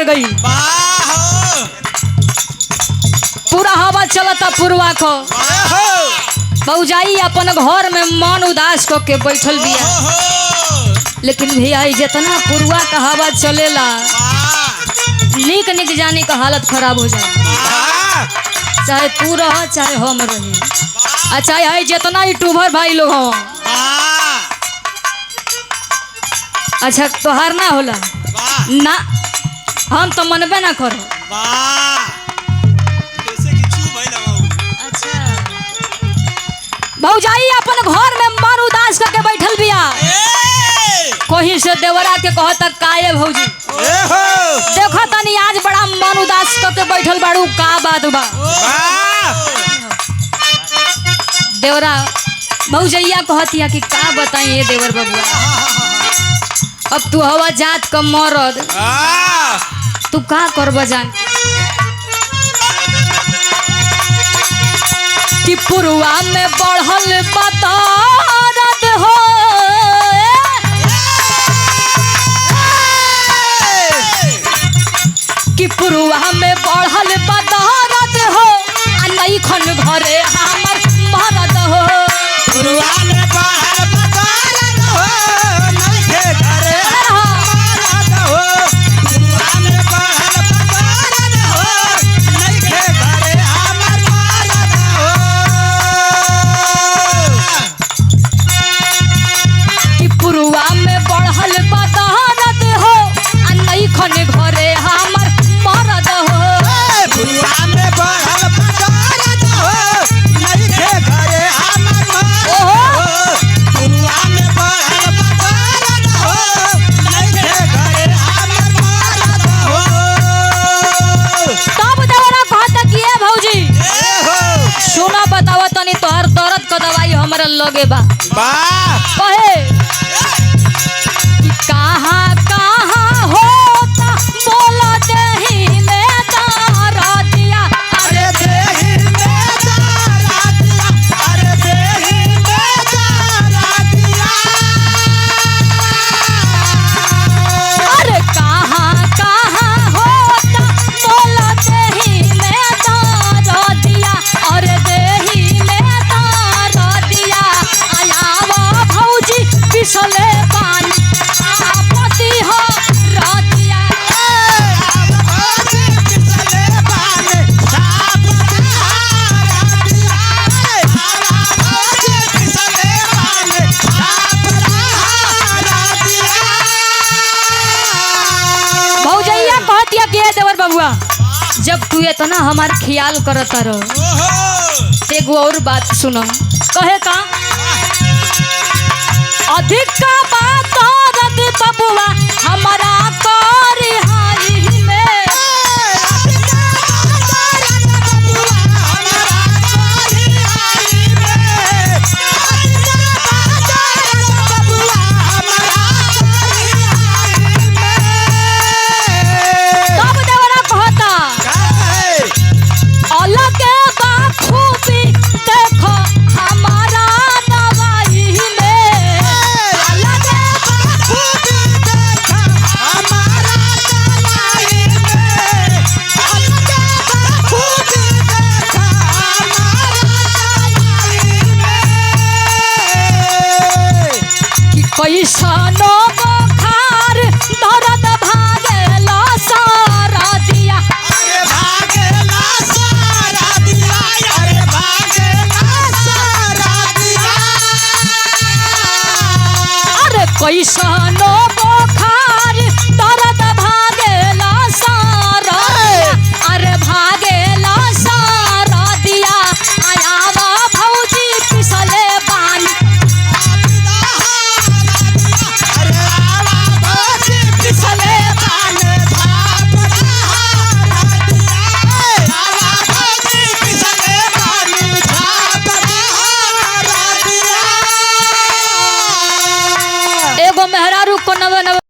गई। पूरा हवा चलता पुरवा को। भौजाई अपन घर में मन उदास को के बैठल बिया। लेकिन भैया जितना पुरवा का हवा चलेला निक निक जाने का हालत खराब हो जाए। चाहे तू रह चाहे हम रही। अच्छा है जितना यूट्यूबर भाई लोग हो। अच्छा तोहार ना होला ना हम तो मनबे ना करो। अच्छा भौजाई अपन घर में मन उदास करके बैठल बिया। कोही से देवरा के कहता काये भौजी देखो तनी आज बड़ा मन उदास करके बैठल बाड़ू का बात बा। देवरा भौजैया कहतिया कि का बताई ये देवर बबुआ। अब तू हवा जात का मरद तू का करब जान कि पुरवा में बढ़ल बतारद हो। कि पुरवा में बढ़ल बतारद हो आ नहीं खन घरे हमर मरद हो। पुरवा में बढ़ल बतारद हो नहीं के घरे मरद हो। पुरवा में बढ़ल बतारद हो नहीं के घरे हमर मरद हो। कि पुरवा में बढ़ल बतारद हो आ नहीं खन घरे हमर मरद हो। पुरवा में बढ़ल बतारद हो नहीं के घरे हमर मरद हो। पुरवा में बढ़ल बतारद हो नहीं के घरे हमर मरद हो। तब देवरा कहता कि ए भौजी सुना बतावा तनी तोहर दर्द का दवाई हमरा लगे बा। कहे कि कहाँ कहाँ होता बोला देही में दर्दिया। अरे देहि में दर्दिया अरे देहि में दर्दिया। अरे कहाँ कहाँ होता बोला देही में दर्दिया। अरे देही में दर्दिया आयावा भौजी पिछले पानी आपत्ति हो रतिया। अब भौजी पिछले बाने छाप रतिया। अब भौजी पिछले बाने छाप रतिया। भौजैया कहतिया कि ए देवर बबुआ जब तू इतना हमार ख्याल करत रहो एगो और बात सुनो। कहे का अधिक का बात रद बबुआ हमारा करी हाई में। तब देवरा कहता अलग बाखूबी देखो हमारा दवाई में। अलग बाखूबी देखो हमारा दवाई में। अलग बाखूबी देखो हमारा दवाई में। कि कैसनो बुखार दर्द भागेला सारा दिया। अरे भागेला सारा दिया अरे भागेला सारा दिया। अरे कैसनो बुखार दर्द भागेला सारा दिया। अरे भागेला सारा दिया आयावा भौजी पिछले पानी। अरे आवा भौजी पिछले बाने छाप रतिया। आवा भौजी पिछले बाने छाप रतिया। एगो मेहरारू को नवे नवे